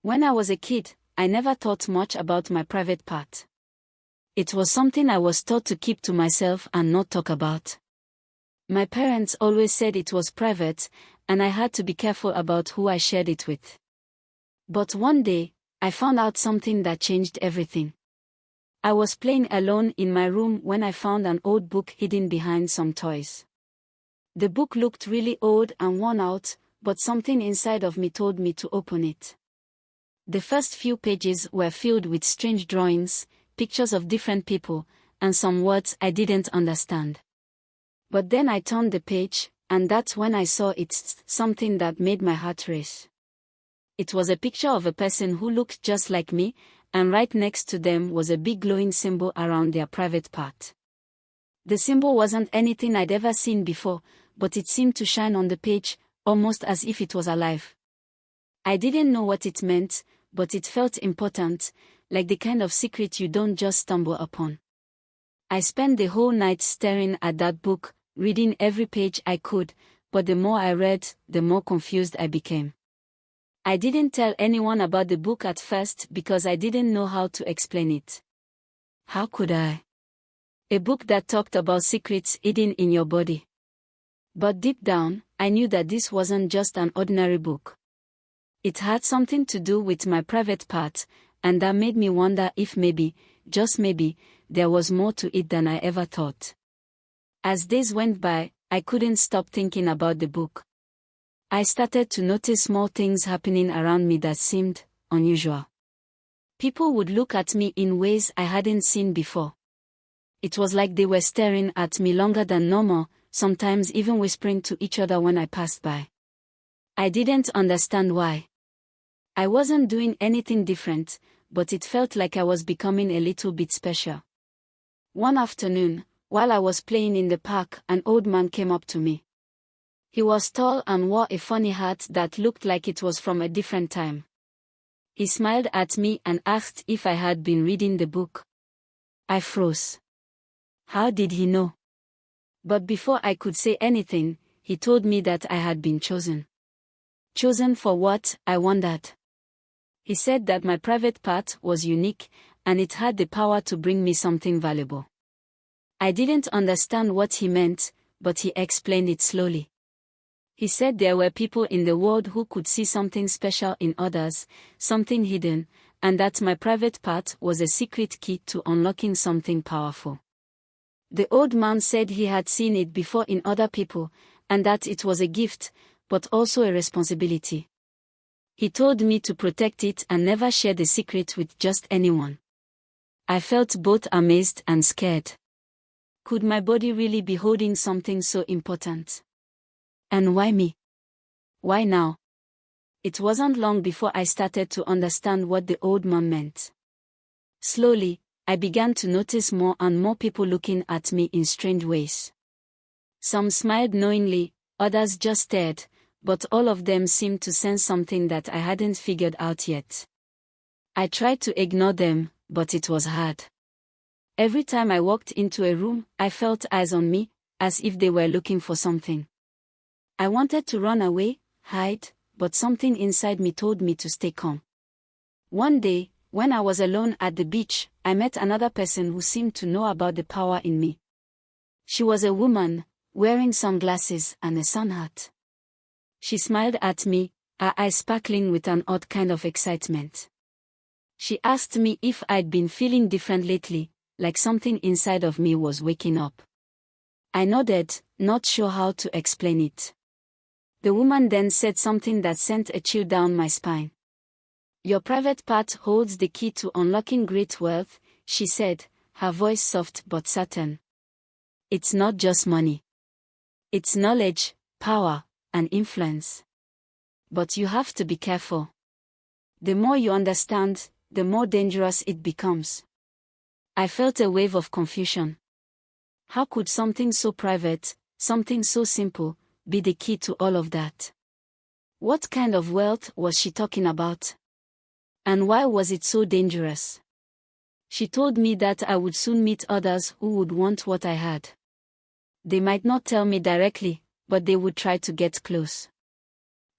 When I was a kid, I never thought much about my private part. It was something I was taught to keep to myself and not talk about. My parents always said it was private, and I had to be careful about who I shared it with. But one day, I found out something that changed everything. I was playing alone in my room when I found an old book hidden behind some toys. The book looked really old and worn out, but something inside of me told me to open it. The first few pages were filled with strange drawings, pictures of different people, and some words I didn't understand. But then I turned the page, and that's when I saw it's something that made my heart race. It was a picture of a person who looked just like me, and right next to them was a big glowing symbol around their private part. The symbol wasn't anything I'd ever seen before, but it seemed to shine on the page, almost as if it was alive. I didn't know what it meant, but it felt important, like the kind of secret you don't just stumble upon. I spent the whole night staring at that book, reading every page I could, but the more I read, the more confused I became. I didn't tell anyone about the book at first because I didn't know how to explain it. How could I? A book that talked about secrets hidden in your body. But deep down, I knew that this wasn't just an ordinary book. It had something to do with my private part, and that made me wonder if maybe, just maybe, there was more to it than I ever thought. As days went by, I couldn't stop thinking about the book. I started to notice small things happening around me that seemed unusual. People would look at me in ways I hadn't seen before. It was like they were staring at me longer than normal, sometimes even whispering to each other when I passed by. I didn't understand why. I wasn't doing anything different, but it felt like I was becoming a little bit special. One afternoon, while I was playing in the park, an old man came up to me. He was tall and wore a funny hat that looked like it was from a different time. He smiled at me and asked if I had been reading the book. I froze. How did he know? But before I could say anything, he told me that I had been chosen. Chosen for what, I wondered. He said that my private part was unique, and it had the power to bring me something valuable. I didn't understand what he meant, but he explained it slowly. He said there were people in the world who could see something special in others, something hidden, and that my private part was a secret key to unlocking something powerful. The old man said he had seen it before in other people, and that it was a gift, but also a responsibility. He told me to protect it and never share the secret with just anyone. I felt both amazed and scared. Could my body really be holding something so important? And why me? Why now? It wasn't long before I started to understand what the old man meant. Slowly, I began to notice more and more people looking at me in strange ways. Some smiled knowingly, others just stared, but all of them seemed to sense something that I hadn't figured out yet. I tried to ignore them, but it was hard. Every time I walked into a room, I felt eyes on me, as if they were looking for something. I wanted to run away, hide, but something inside me told me to stay calm. One day, when I was alone at the beach, I met another person who seemed to know about the power in me. She was a woman, wearing sunglasses and a sun hat. She smiled at me, her eyes sparkling with an odd kind of excitement. She asked me if I'd been feeling different lately, like something inside of me was waking up. I nodded, not sure how to explain it. The woman then said something that sent a chill down my spine. Your private part holds the key to unlocking great wealth, she said, her voice soft but certain. It's not just money. It's knowledge, power, and influence. But you have to be careful. The more you understand, the more dangerous it becomes. I felt a wave of confusion. How could something so private, something so simple, be the key to all of that? What kind of wealth was she talking about? And why was it so dangerous? She told me that I would soon meet others who would want what I had. They might not tell me directly, but they would try to get close.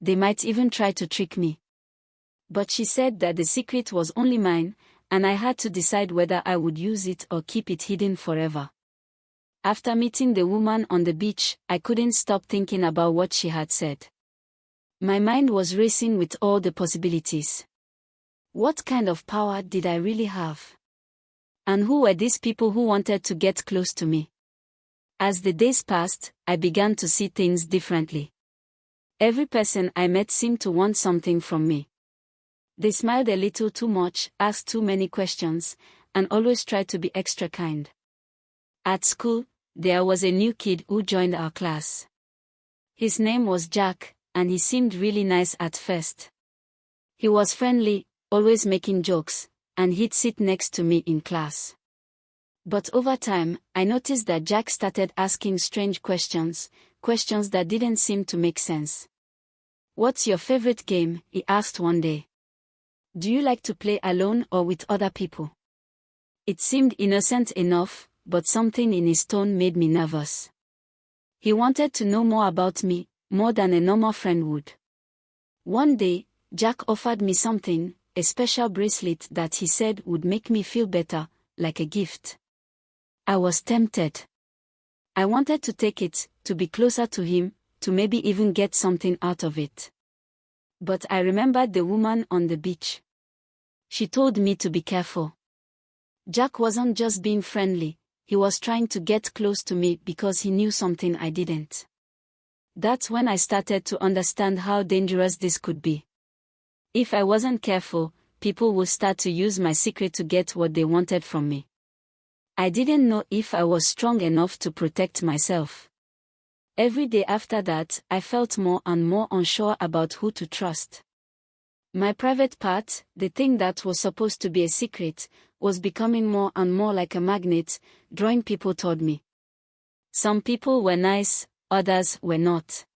They might even try to trick me. But she said that the secret was only mine, and I had to decide whether I would use it or keep it hidden forever. After meeting the woman on the beach, I couldn't stop thinking about what she had said. My mind was racing with all the possibilities. What kind of power did I really have? And who were these people who wanted to get close to me? As the days passed, I began to see things differently. Every person I met seemed to want something from me. They smiled a little too much, asked too many questions, and always tried to be extra kind. At school, there was a new kid who joined our class. His name was Jack, and he seemed really nice at first. He was friendly, always making jokes, and he'd sit next to me in class. But over time, I noticed that Jack started asking strange questions that didn't seem to make sense. "What's your favorite game?" he asked one day. "Do you like to play alone or with other people?" It seemed innocent enough, but something in his tone made me nervous. He wanted to know more about me, more than a normal friend would. One day, Jack offered me something, a special bracelet that he said would make me feel better, like a gift. I was tempted. I wanted to take it, to be closer to him, to maybe even get something out of it. But I remembered the woman on the beach. She told me to be careful. Jack wasn't just being friendly, he was trying to get close to me because he knew something I didn't. That's when I started to understand how dangerous this could be. If I wasn't careful, people would start to use my secret to get what they wanted from me. I didn't know if I was strong enough to protect myself. Every day after that, I felt more and more unsure about who to trust. My private part, the thing that was supposed to be a secret, was becoming more and more like a magnet, drawing people toward me. Some people were nice, others were not.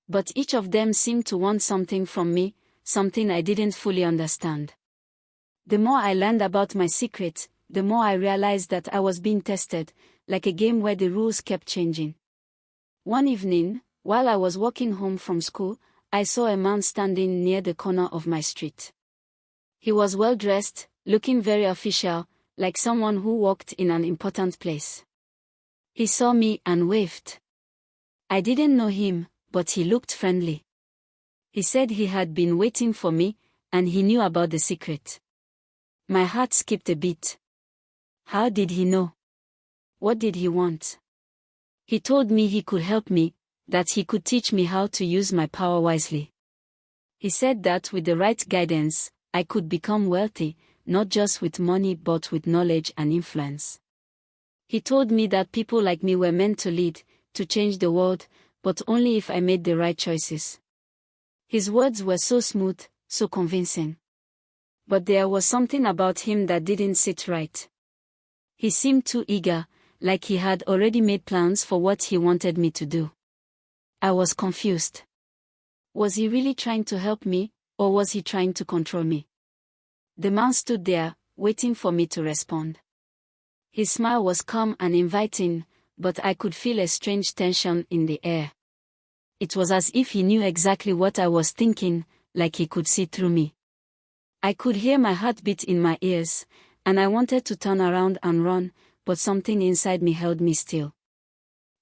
But each of them seemed to want something from me, something I didn't fully understand. The more I learned about my secret, the more I realized that I was being tested, like a game where the rules kept changing. One evening, while I was walking home from school, I saw a man standing near the corner of my street. He was well dressed, looking very official, like someone who walked in an important place. He saw me and waved. I didn't know him, but he looked friendly. He said he had been waiting for me, and he knew about the secret. My heart skipped a beat. How did he know? What did he want? He told me he could help me, that he could teach me how to use my power wisely. He said that with the right guidance, I could become wealthy, not just with money but with knowledge and influence. He told me that people like me were meant to lead, to change the world, but only if I made the right choices. His words were so smooth, so convincing. But there was something about him that didn't sit right. He seemed too eager, like he had already made plans for what he wanted me to do. I was confused. Was he really trying to help me, or was he trying to control me? The man stood there, waiting for me to respond. His smile was calm and inviting, but I could feel a strange tension in the air. It was as if he knew exactly what I was thinking, like he could see through me. I could hear my heartbeat in my ears, and I wanted to turn around and run, but something inside me held me still.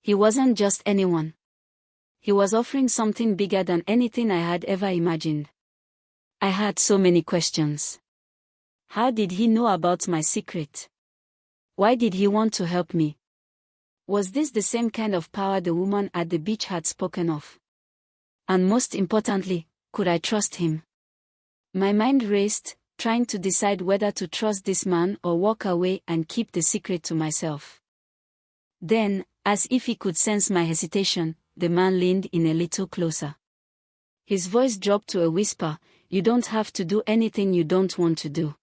He wasn't just anyone. He was offering something bigger than anything I had ever imagined. I had so many questions. How did he know about my secret? Why did he want to help me? Was this the same kind of power the woman at the beach had spoken of? And most importantly, could I trust him? My mind raced, trying to decide whether to trust this man or walk away and keep the secret to myself. Then, as if he could sense my hesitation, the man leaned in a little closer. His voice dropped to a whisper, "You don't have to do anything you don't want to do.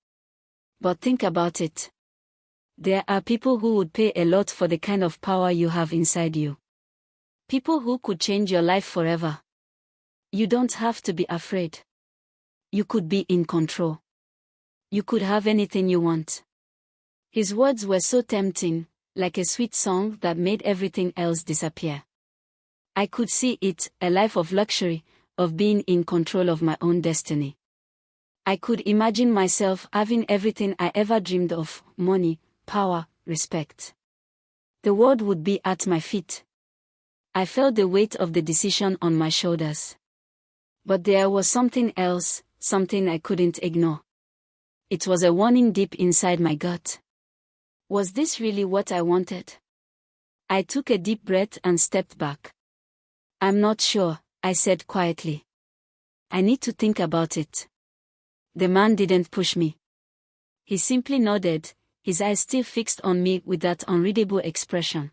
But think about it. There are people who would pay a lot for the kind of power you have inside you. People who could change your life forever. You don't have to be afraid. You could be in control. You could have anything you want." His words were so tempting, like a sweet song that made everything else disappear. I could see it, a life of luxury, of being in control of my own destiny. I could imagine myself having everything I ever dreamed of: money, power, respect. The world would be at my feet. I felt the weight of the decision on my shoulders. But there was something else, something I couldn't ignore. It was a warning deep inside my gut. Was this really what I wanted? I took a deep breath and stepped back. "I'm not sure," I said quietly. "I need to think about it." The man didn't push me. He simply nodded, his eyes still fixed on me with that unreadable expression.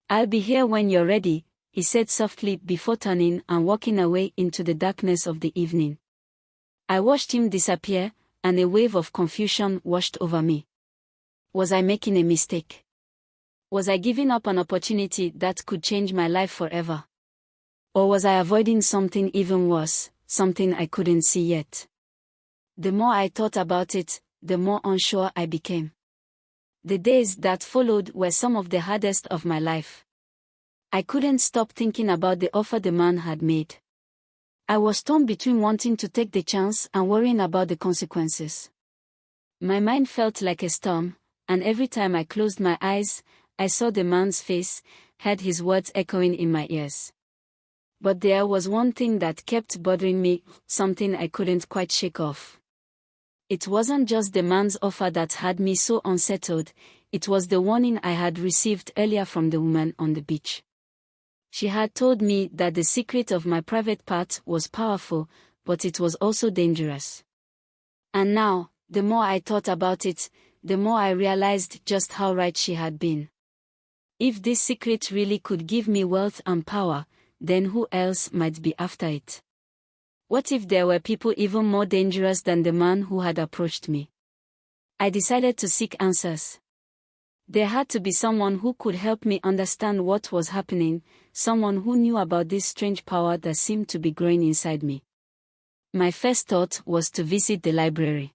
"I'll be here when you're ready," he said softly before turning and walking away into the darkness of the evening. I watched him disappear, and a wave of confusion washed over me. Was I making a mistake? Was I giving up an opportunity that could change my life forever? Or was I avoiding something even worse, something I couldn't see yet? The more I thought about it, the more unsure I became. The days that followed were some of the hardest of my life. I couldn't stop thinking about the offer the man had made. I was torn between wanting to take the chance and worrying about the consequences. My mind felt like a storm, and every time I closed my eyes, I saw the man's face, heard his words echoing in my ears. But there was one thing that kept bothering me, something I couldn't quite shake off. It wasn't just the man's offer that had me so unsettled, it was the warning I had received earlier from the woman on the beach. She had told me that the secret of my private part was powerful, but it was also dangerous. And now, the more I thought about it, the more I realized just how right she had been. If this secret really could give me wealth and power, then who else might be after it? What if there were people even more dangerous than the man who had approached me? I decided to seek answers. There had to be someone who could help me understand what was happening, someone who knew about this strange power that seemed to be growing inside me. My first thought was to visit the library.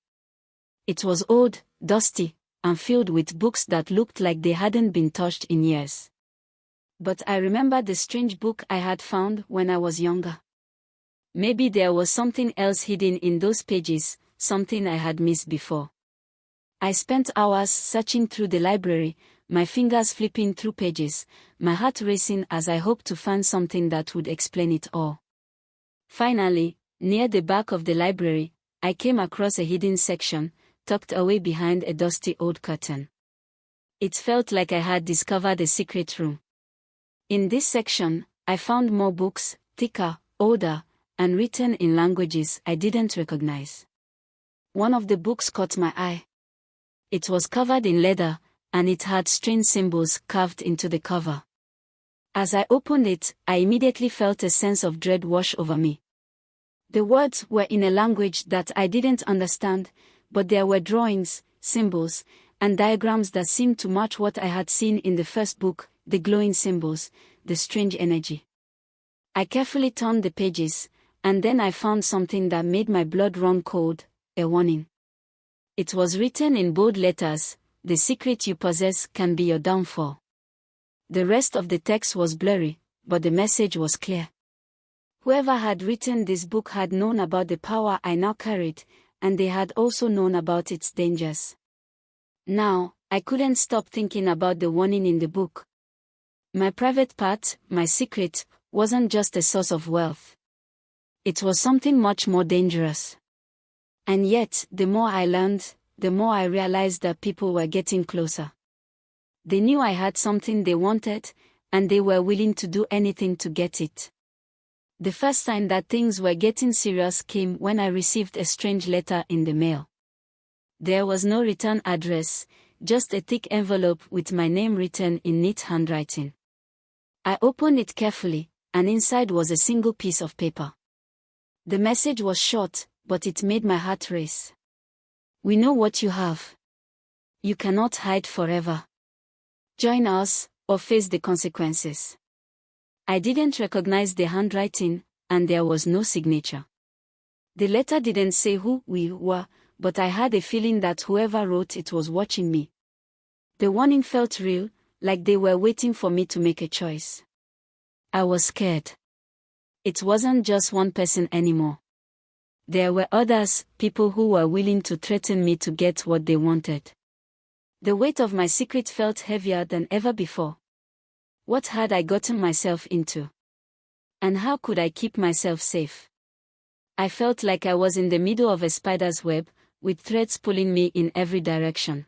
It was old, dusty, and filled with books that looked like they hadn't been touched in years. But I remembered the strange book I had found when I was younger. Maybe there was something else hidden in those pages, something I had missed before. I spent hours searching through the library, my fingers flipping through pages, my heart racing as I hoped to find something that would explain it all. Finally, near the back of the library, I came across a hidden section, tucked away behind a dusty old curtain. It felt like I had discovered a secret room. In this section, I found more books, thicker, older, and written in languages I didn't recognize. One of the books caught my eye. It was covered in leather, and it had strange symbols carved into the cover. As I opened it, I immediately felt a sense of dread wash over me. The words were in a language that I didn't understand, but there were drawings, symbols, and diagrams that seemed to match what I had seen in the first book, the glowing symbols, the strange energy. I carefully turned the pages, and then I found something that made my blood run cold, a warning. It was written in bold letters: "The secret you possess can be your downfall." The rest of the text was blurry, but the message was clear. Whoever had written this book had known about the power I now carried, and they had also known about its dangers. Now, I couldn't stop thinking about the warning in the book. My private part, my secret, wasn't just a source of wealth. It was something much more dangerous. And yet, the more I learned, the more I realized that people were getting closer. They knew I had something they wanted, and they were willing to do anything to get it. The first sign that things were getting serious came when I received a strange letter in the mail. There was no return address, just a thick envelope with my name written in neat handwriting. I opened it carefully, and inside was a single piece of paper. The message was short, but it made my heart race. "We know what you have. You cannot hide forever. Join us, or face the consequences." I didn't recognize the handwriting, and there was no signature. The letter didn't say who we were, but I had a feeling that whoever wrote it was watching me. The warning felt real, like they were waiting for me to make a choice. I was scared. It wasn't just one person anymore. There were others, people who were willing to threaten me to get what they wanted. The weight of my secret felt heavier than ever before. What had I gotten myself into? And how could I keep myself safe? I felt like I was in the middle of a spider's web, with threads pulling me in every direction.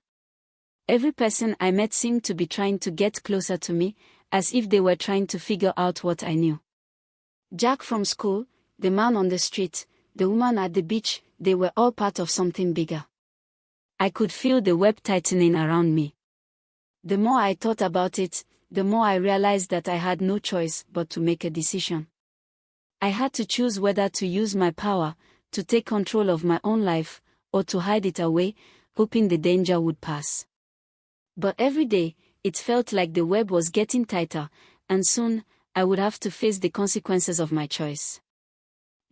Every person I met seemed to be trying to get closer to me, as if they were trying to figure out what I knew. Jack from school, the man on the street, the woman at the beach, they were all part of something bigger. I could feel the web tightening around me. The more I thought about it, the more I realized that I had no choice but to make a decision. I had to choose whether to use my power, to take control of my own life, or to hide it away, hoping the danger would pass. But every day, it felt like the web was getting tighter, and soon, I would have to face the consequences of my choice.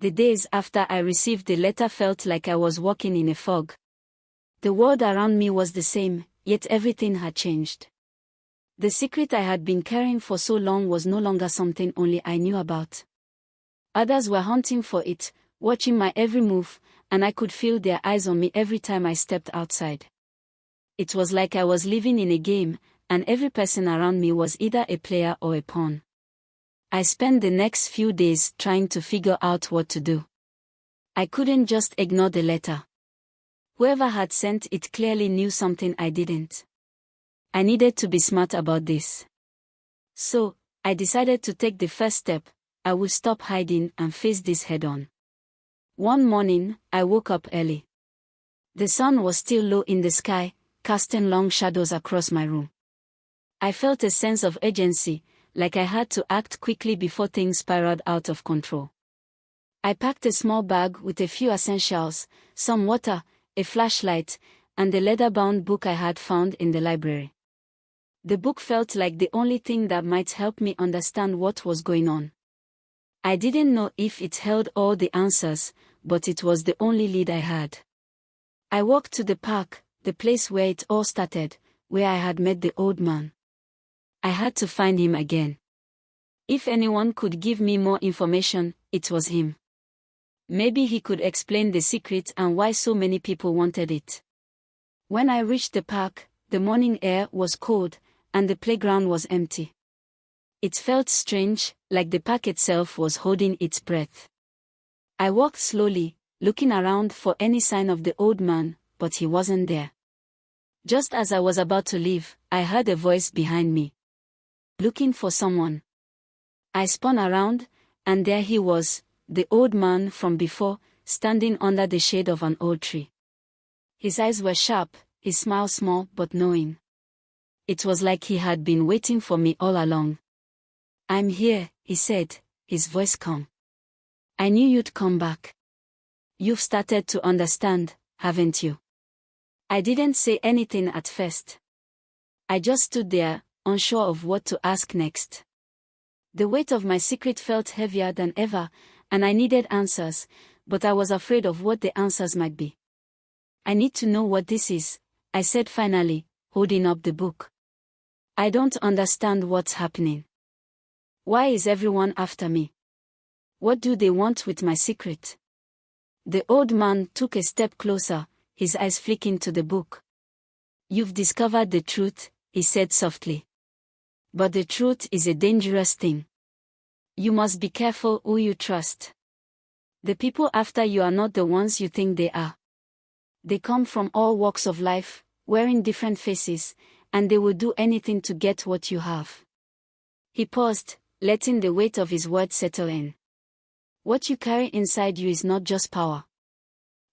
The days after I received the letter felt like I was walking in a fog. The world around me was the same, yet everything had changed. The secret I had been carrying for so long was no longer something only I knew about. Others were hunting for it, watching my every move, and I could feel their eyes on me every time I stepped outside. It was like I was living in a game, and every person around me was either a player or a pawn. I spent the next few days trying to figure out what to do. I couldn't just ignore the letter. Whoever had sent it clearly knew something I didn't. I needed to be smart about this. So, I decided to take the first step. I would stop hiding and face this head-on. One morning, I woke up early. The sun was still low in the sky, casting long shadows across my room. I felt a sense of urgency, like I had to act quickly before things spiraled out of control. I packed a small bag with a few essentials, some water, a flashlight, and the leather-bound book I had found in the library. The book felt like the only thing that might help me understand what was going on. I didn't know if it held all the answers, but it was the only lead I had. I walked to the park, the place where it all started, where I had met the old man. I had to find him again. If anyone could give me more information, it was him. Maybe he could explain the secret and why so many people wanted it. When I reached the park, the morning air was cold, and the playground was empty. It felt strange, like the park itself was holding its breath. I walked slowly, looking around for any sign of the old man, but he wasn't there. Just as I was about to leave, I heard a voice behind me. Looking for someone. I spun around, and there he was, the old man from before, standing under the shade of an old tree. His eyes were sharp, his smile small but knowing. It was like he had been waiting for me all along. "I'm here," he said, his voice calm. "I knew you'd come back. You've started to understand, haven't you?" I didn't say anything at first. I just stood there, unsure of what to ask next. The weight of my secret felt heavier than ever, and I needed answers, but I was afraid of what the answers might be. "I need to know what this is," I said finally, holding up the book. "I don't understand what's happening. Why is everyone after me? What do they want with my secret?" The old man took a step closer, his eyes flicking to the book. "You've discovered the truth," he said softly. "But the truth is a dangerous thing. You must be careful who you trust. The people after you are not the ones you think they are. They come from all walks of life, wearing different faces, and they will do anything to get what you have." He paused, letting the weight of his words settle in. What you carry inside you is not just power.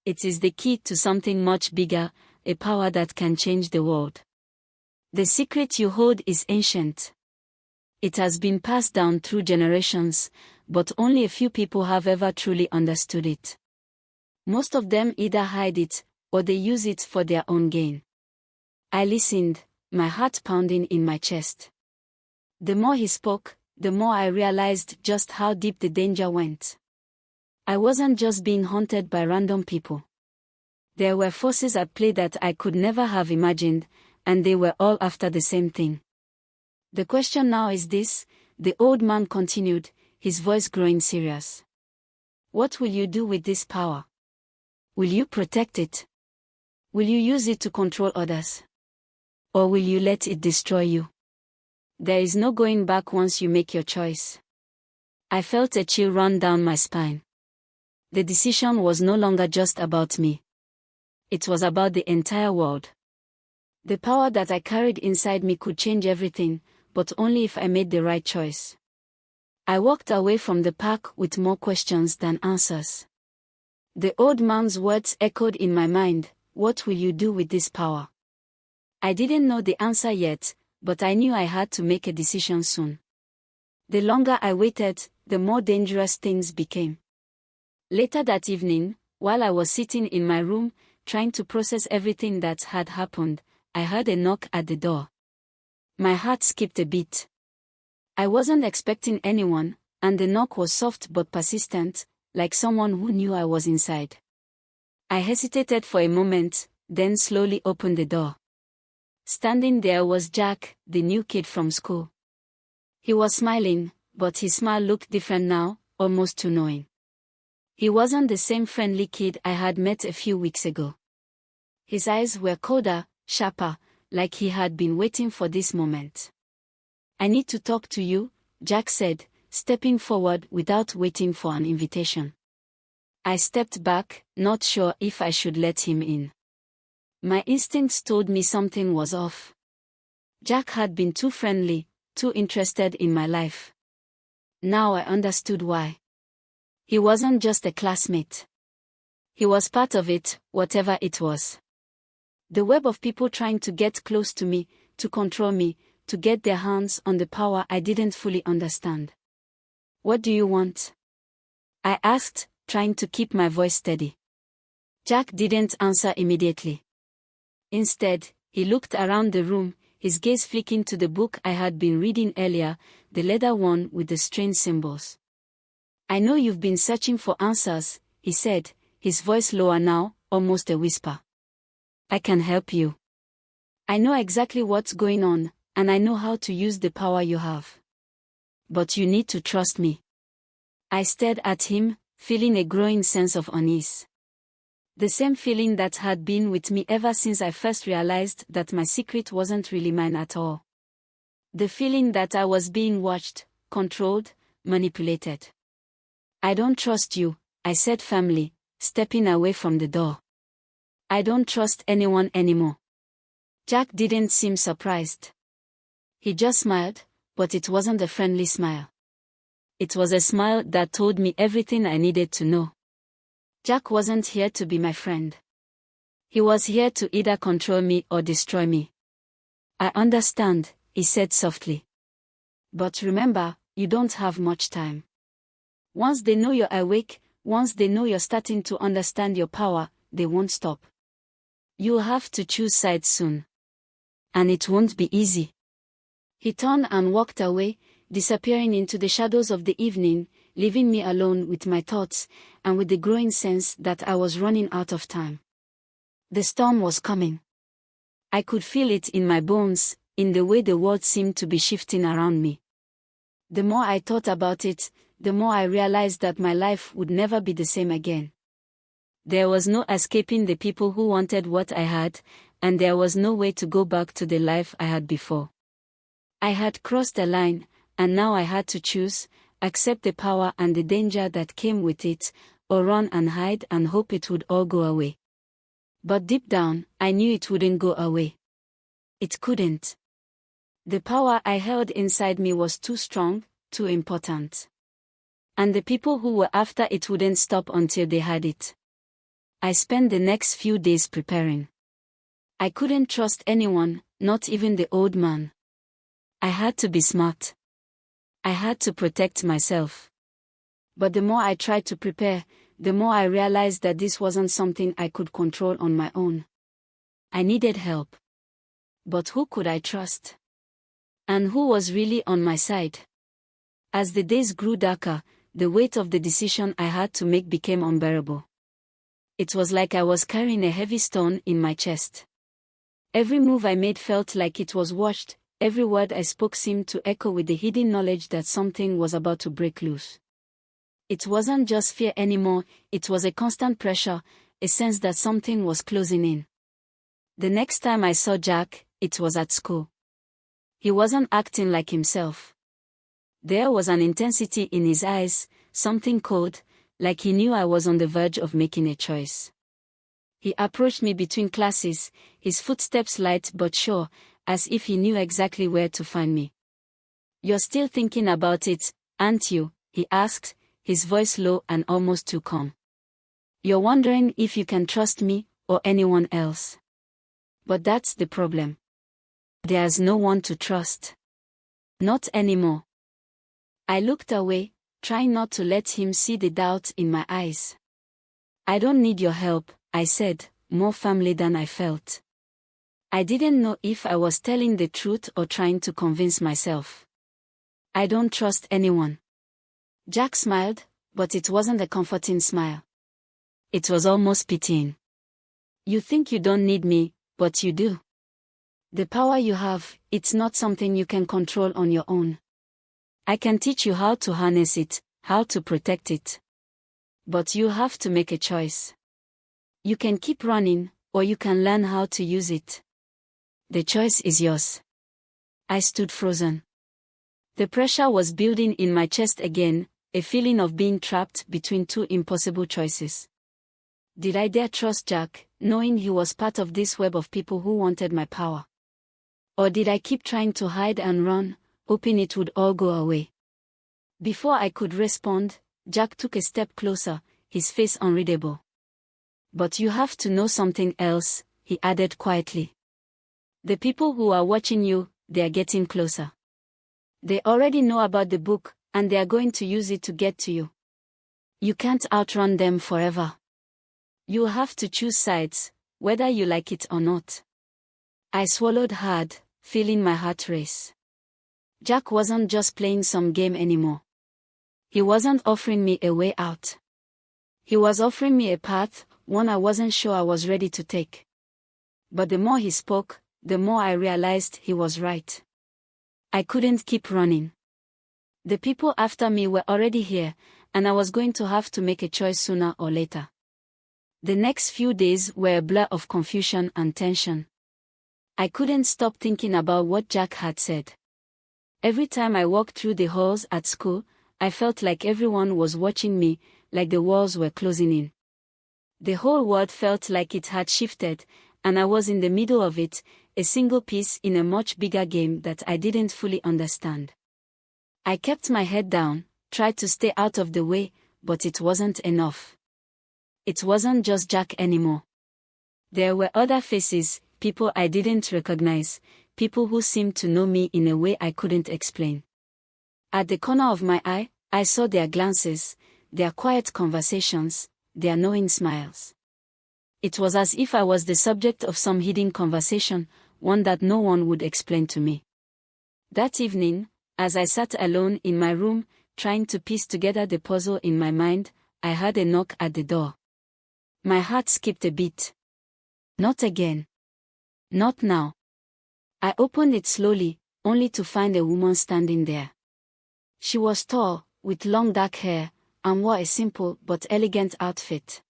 It is the key to something much bigger, a power that can change the world. The secret you hold is ancient. It has been passed down through generations, but only a few people have ever truly understood it. Most of them either hide it, or they use it for their own gain. I listened, my heart pounding in my chest. The more he spoke, the more I realized just how deep the danger went. I wasn't just being haunted by random people. There were forces at play that I could never have imagined, and they were all after the same thing. "The question now is this," the old man continued, his voice growing serious. "What will you do with this power? Will you protect it? Will you use it to control others? Or will you let it destroy you? There is no going back once you make your choice. I felt a chill run down my spine. The decision was no longer just about me. It was about the entire world. The power that I carried inside me could change everything, but only if I made the right choice. I walked away from the park with more questions than answers. The old man's words echoed in my mind, "What will you do with this power?" I didn't know the answer yet, but I knew I had to make a decision soon. The longer I waited, the more dangerous things became. Later that evening, while I was sitting in my room, trying to process everything that had happened, I heard a knock at the door. My heart skipped a beat. I wasn't expecting anyone, and the knock was soft but persistent, like someone who knew I was inside. I hesitated for a moment, then slowly opened the door. Standing there was Jack, the new kid from school. He was smiling, but his smile looked different now, almost too knowing. He wasn't the same friendly kid I had met a few weeks ago. His eyes were colder, sharper, like he had been waiting for this moment. "I need to talk to you," Jack said, stepping forward without waiting for an invitation. I stepped back, not sure if I should let him in. My instincts told me something was off. Jack had been too friendly, too interested in my life. Now I understood why. He wasn't just a classmate. He was part of it, whatever it was. The web of people trying to get close to me, to control me, to get their hands on the power I didn't fully understand. "What do you want?" I asked, trying to keep my voice steady. Jack didn't answer immediately. Instead, he looked around the room, his gaze flicking to the book I had been reading earlier, the leather one with the strange symbols. "I know you've been searching for answers," he said, his voice lower now, almost a whisper. "I can help you. I know exactly what's going on, and I know how to use the power you have. But you need to trust me." I stared at him, feeling a growing sense of unease. The same feeling that had been with me ever since I first realized that my secret wasn't really mine at all. The feeling that I was being watched, controlled, manipulated. "I don't trust you," I said firmly, stepping away from the door. "I don't trust anyone anymore." Jack didn't seem surprised. He just smiled, but it wasn't a friendly smile. It was a smile that told me everything I needed to know. Jack wasn't here to be my friend. He was here to either control me or destroy me. "I understand," he said softly. "But remember, you don't have much time. Once they know you're awake, once they know you're starting to understand your power, they won't stop. You'll have to choose sides soon. And it won't be easy." He turned and walked away, disappearing into the shadows of the evening, leaving me alone with my thoughts, and with the growing sense that I was running out of time. The storm was coming. I could feel it in my bones, in the way the world seemed to be shifting around me. The more I thought about it, the more I realized that my life would never be the same again. There was no escaping the people who wanted what I had, and there was no way to go back to the life I had before. I had crossed a line, and now I had to choose, accept the power and the danger that came with it, or run and hide and hope it would all go away. But deep down, I knew it wouldn't go away. It couldn't. The power I held inside me was too strong, too important. And the people who were after it wouldn't stop until they had it. I spent the next few days preparing. I couldn't trust anyone, not even the old man. I had to be smart. I had to protect myself. But the more I tried to prepare, the more I realized that this wasn't something I could control on my own. I needed help. But who could I trust? And who was really on my side? As the days grew darker, the weight of the decision I had to make became unbearable. It was like I was carrying a heavy stone in my chest. Every move I made felt like it was watched. Every word I spoke seemed to echo with the hidden knowledge that something was about to break loose. It wasn't just fear anymore, it was a constant pressure, a sense that something was closing in. The next time I saw Jack, it was at school. He wasn't acting like himself. There was an intensity in his eyes, something cold, like he knew I was on the verge of making a choice. He approached me between classes, his footsteps light but sure, as if he knew exactly where to find me. "You're still thinking about it, aren't you?" he asked, his voice low and almost too calm. "You're wondering if you can trust me, or anyone else. But that's the problem. There's no one to trust. Not anymore." I looked away, trying not to let him see the doubt in my eyes. "I don't need your help," I said, more firmly than I felt. I didn't know if I was telling the truth or trying to convince myself. "I don't trust anyone." Jack smiled, but it wasn't a comforting smile. It was almost pitying. "You think you don't need me, but you do. The power you have, it's not something you can control on your own. I can teach you how to harness it, how to protect it. But you have to make a choice. You can keep running, or you can learn how to use it. The choice is yours." I stood frozen. The pressure was building in my chest again, a feeling of being trapped between two impossible choices. Did I dare trust Jack, knowing he was part of this web of people who wanted my power? Or did I keep trying to hide and run, hoping it would all go away? Before I could respond, Jack took a step closer, his face unreadable. "But you have to know something else," he added quietly. "The people who are watching you, they are getting closer. They already know about the book, and they are going to use it to get to you. You can't outrun them forever. You have to choose sides, whether you like it or not." I swallowed hard, feeling my heart race. Jack wasn't just playing some game anymore. He wasn't offering me a way out. He was offering me a path, one I wasn't sure I was ready to take. But the more he spoke, the more I realized he was right. I couldn't keep running. The people after me were already here, and I was going to have to make a choice sooner or later. The next few days were a blur of confusion and tension. I couldn't stop thinking about what Jack had said. Every time I walked through the halls at school, I felt like everyone was watching me, like the walls were closing in. The whole world felt like it had shifted, and I was in the middle of it, a single piece in a much bigger game that I didn't fully understand. I kept my head down, tried to stay out of the way, but it wasn't enough. It wasn't just Jack anymore. There were other faces, people I didn't recognize, people who seemed to know me in a way I couldn't explain. At the corner of my eye, I saw their glances, their quiet conversations, their knowing smiles. It was as if I was the subject of some hidden conversation, one that no one would explain to me. That evening, as I sat alone in my room, trying to piece together the puzzle in my mind, I heard a knock at the door. My heart skipped a beat. Not again. Not now. I opened it slowly, only to find a woman standing there. She was tall, with long dark hair, and wore a simple but elegant outfit.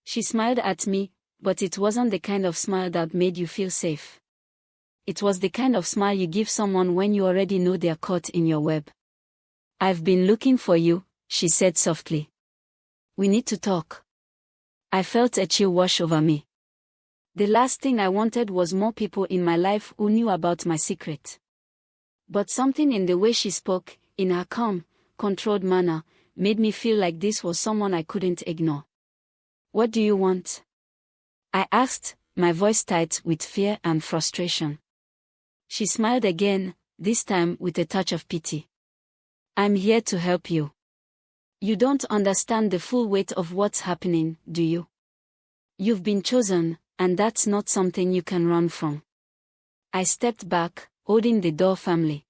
She smiled at me, but it wasn't the kind of smile that made you feel safe. It was the kind of smile you give someone when you already know they're caught in your web. "I've been looking for you," she said softly. "We need to talk." I felt a chill wash over me. The last thing I wanted was more people in my life who knew about my secret. But something in the way she spoke, in her calm, controlled manner, made me feel like this was someone I couldn't ignore. "What do you want?" I asked, my voice tight with fear and frustration. She smiled again, this time with a touch of pity. "I'm here to help you. You don't understand the full weight of what's happening, do you? You've been chosen, and that's not something you can run from." I stepped back, holding the door firmly.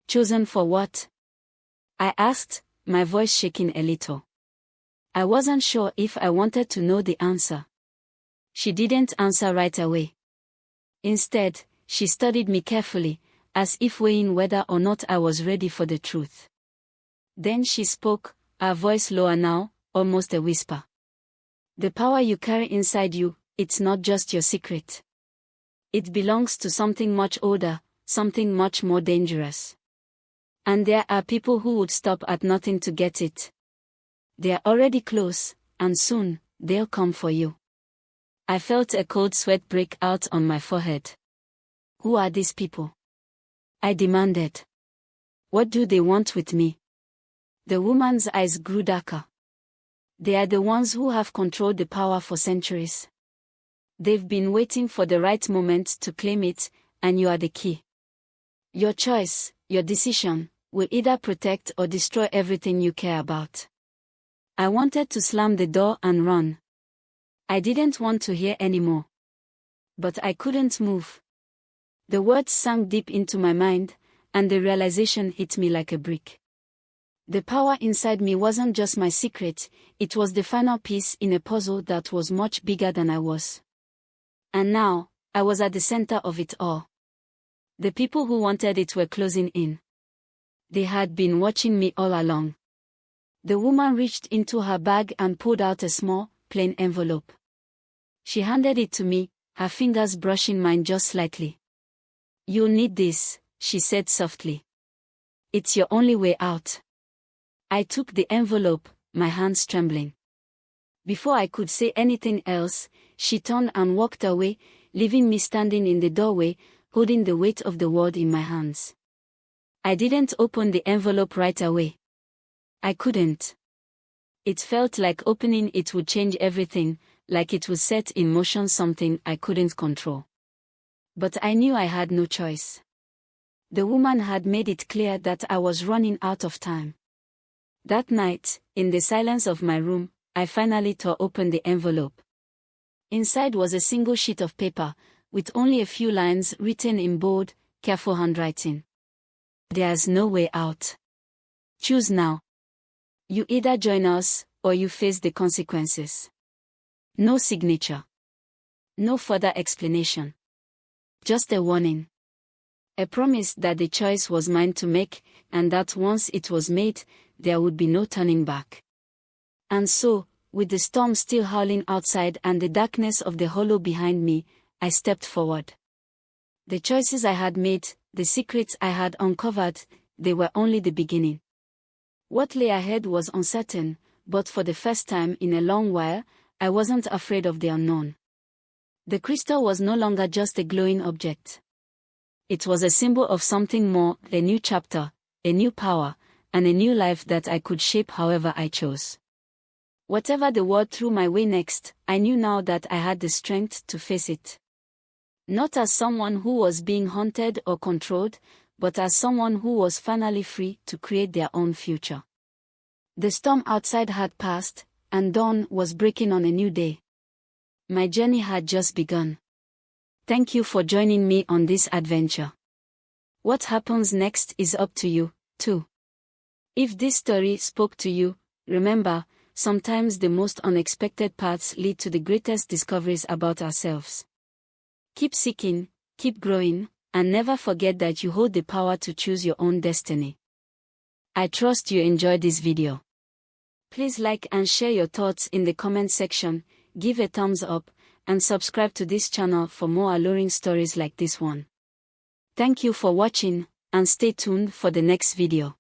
"Chosen for what?" I asked, my voice shaking a little. I wasn't sure if I wanted to know the answer. She didn't answer right away. Instead, she studied me carefully, as if weighing whether or not I was ready for the truth. Then she spoke, her voice lower now, almost a whisper. The power you carry inside you, it's not just your secret. It belongs to something much older, something much more dangerous. And there are people who would stop at nothing to get it. They are already close, and soon, they'll come for you. I felt a cold sweat break out on my forehead. Who are these people? I demanded. What do they want with me? The woman's eyes grew darker. They are the ones who have controlled the power for centuries. They've been waiting for the right moment to claim it, and you are the key. Your choice, your decision, will either protect or destroy everything you care about. I wanted to slam the door and run. I didn't want to hear anymore. But I couldn't move. The words sank deep into my mind, and the realization hit me like a brick. The power inside me wasn't just my secret, it was the final piece in a puzzle that was much bigger than I was. And now, I was at the center of it all. The people who wanted it were closing in. They had been watching me all along. The woman reached into her bag and pulled out a small, plain envelope. She handed it to me, her fingers brushing mine just slightly. "You'll need this," she said softly. "It's your only way out." I took the envelope, my hands trembling. Before I could say anything else, she turned and walked away, leaving me standing in the doorway, holding the weight of the world in my hands. I didn't open the envelope right away. I couldn't. It felt like opening it would change everything, like it would set in motion something I couldn't control. But I knew I had no choice. The woman had made it clear that I was running out of time. That night, in the silence of my room, I finally tore open the envelope. Inside was a single sheet of paper, with only a few lines written in bold, careful handwriting. "There's no way out. Choose now. You either join us, or you face the consequences." No signature. No further explanation. Just a warning. A promise that the choice was mine to make, and that once it was made, there would be no turning back. And so, with the storm still howling outside and the darkness of the hollow behind me, I stepped forward. The choices I had made, the secrets I had uncovered, they were only the beginning. What lay ahead was uncertain, but for the first time in a long while, I wasn't afraid of the unknown. The crystal was no longer just a glowing object. It was a symbol of something more, a new chapter, a new power, and a new life that I could shape however I chose. Whatever the world threw my way next, I knew now that I had the strength to face it. Not as someone who was being haunted or controlled, but as someone who was finally free to create their own future. The storm outside had passed, and dawn was breaking on a new day. My journey had just begun. Thank you for joining me on this adventure. What happens next is up to you, too. If this story spoke to you, remember, sometimes the most unexpected paths lead to the greatest discoveries about ourselves. Keep seeking, keep growing, and never forget that you hold the power to choose your own destiny. I trust you enjoyed this video. Please like and share your thoughts in the comment section, give a thumbs up, and subscribe to this channel for more alluring stories like this one. Thank you for watching, and stay tuned for the next video.